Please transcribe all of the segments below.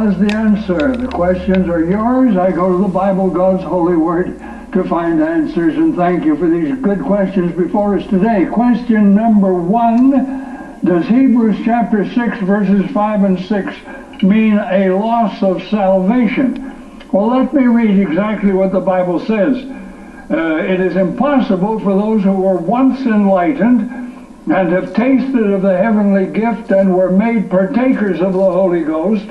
is the answer. The questions are yours. I go to the Bible, God's holy word, to find answers, and thank you for these good questions before us today. Question number 1, does Hebrews chapter 6 verses 5 and 6 mean a loss of salvation? Well, let me read exactly what the Bible says. It is impossible for those who were once enlightened and have tasted of the heavenly gift and were made partakers of the Holy Ghost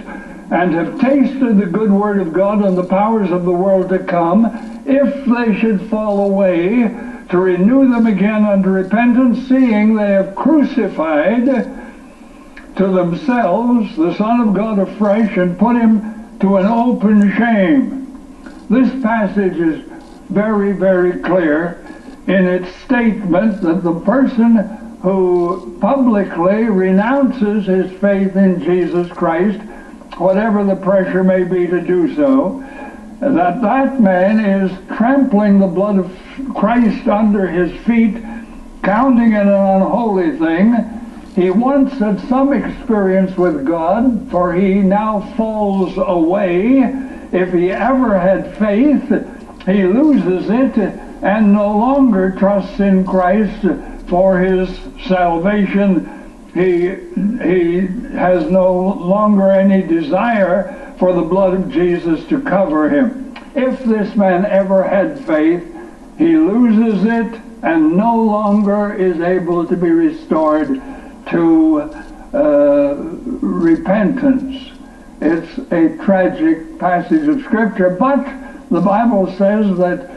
and have tasted the good word of God and the powers of the world to come, if they should fall away, to renew them again unto repentance, seeing they have crucified to themselves the Son of God afresh and put him to an open shame. This passage is very, very clear in its statement that the person who publicly renounces his faith in Jesus Christ, whatever the pressure may be to do so, that man is trampling the blood of Christ under his feet, counting it an unholy thing. He once had some experience with God, for he now falls away. If he ever had faith, he loses it and no longer trusts in Christ for his salvation. He has no longer any desire for the blood of Jesus to cover him. If this man ever had faith, he loses it and no longer is able to be restored to repentance. It's a tragic passage of Scripture, but the Bible says that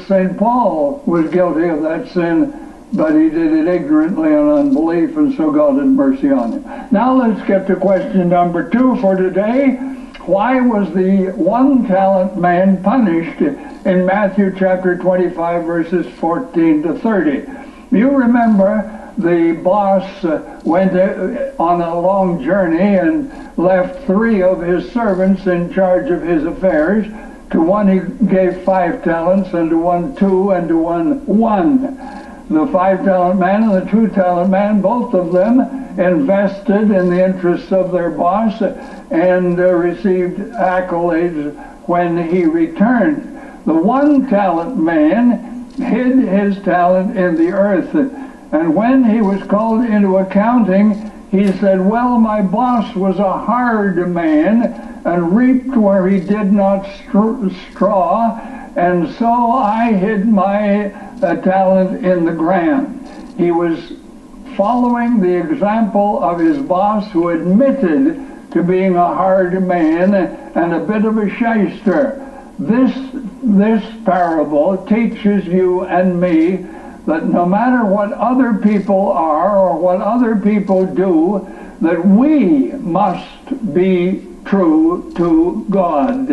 St. Paul was guilty of that sin, but he did it ignorantly and unbelief, and so God had mercy on him. Now let's get to question number 2 for today. Why was the one-talent man punished in Matthew chapter 25, verses 14 to 30? You remember the boss went on a long journey and left 3 of his servants in charge of his affairs. To one he gave 5 talents, and to one 2, and to one 1. The 5-talent man and the 2-talent man, both of them invested in the interests of their boss and received accolades when he returned. The 1-talent man hid his talent in the earth, and when he was called into accounting, he said, well, my boss was a hard man and reaped where he did not straw, and so I hid my talent in the ground. He was following the example of his boss, who admitted to being a hard man and a bit of a shyster. This parable teaches you and me that no matter what other people are or what other people do, that we must be true to God.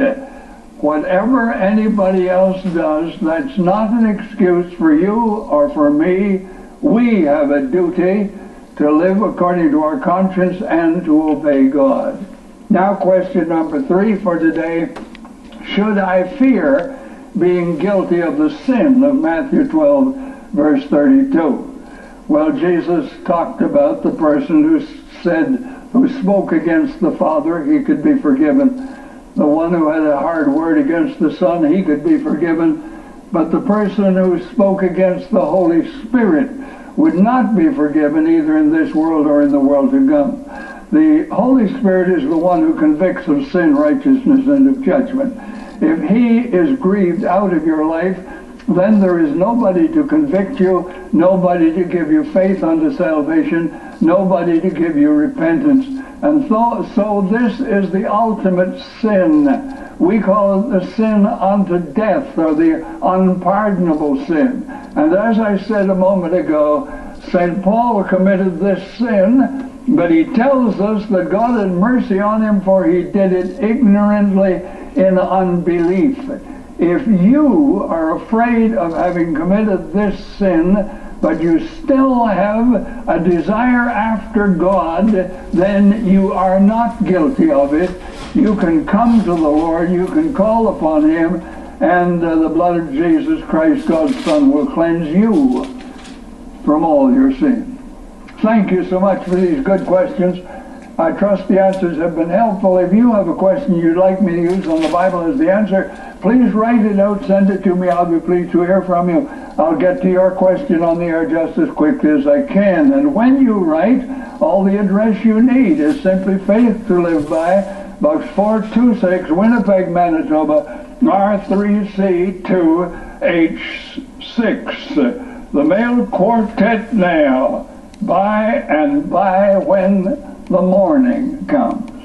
Whatever anybody else does, that's not an excuse for you or for me. We have a duty to live according to our conscience and to obey God. Now, question number 3 for today. Should I fear being guilty of the sin of Matthew 12, verse 32? Well, Jesus talked about the person who spoke against the Father, he could be forgiven. The one who had a hard word against the Son, he could be forgiven. But the person who spoke against the Holy Spirit would not be forgiven, either in this world or in the world to come. The Holy Spirit is the one who convicts of sin, righteousness, and of judgment. If he is grieved out of your life, then there is nobody to convict you, nobody to give you faith unto salvation, nobody to give you repentance. And so this is the ultimate sin. We call it the sin unto death, or the unpardonable sin. And as I said a moment ago, St. Paul committed this sin, but he tells us that God had mercy on him, for he did it ignorantly in unbelief. If you are afraid of having committed this sin, but you still have a desire after God, then you are not guilty of it. You can come to the Lord, you can call upon him, and the blood of Jesus Christ, God's Son, will cleanse you from all your sin. Thank you so much for these good questions. I trust the answers have been helpful. If you have a question you'd like me to use on the Bible as the answer, please write it out, send it to me. I'll be pleased to hear from you. I'll get to your question on the air just as quickly as I can. And when you write, all the address you need is simply Faith to Live By, Box 426, Winnipeg, Manitoba, R3C2H6. The Male Quartet Now. By and by when the morning comes.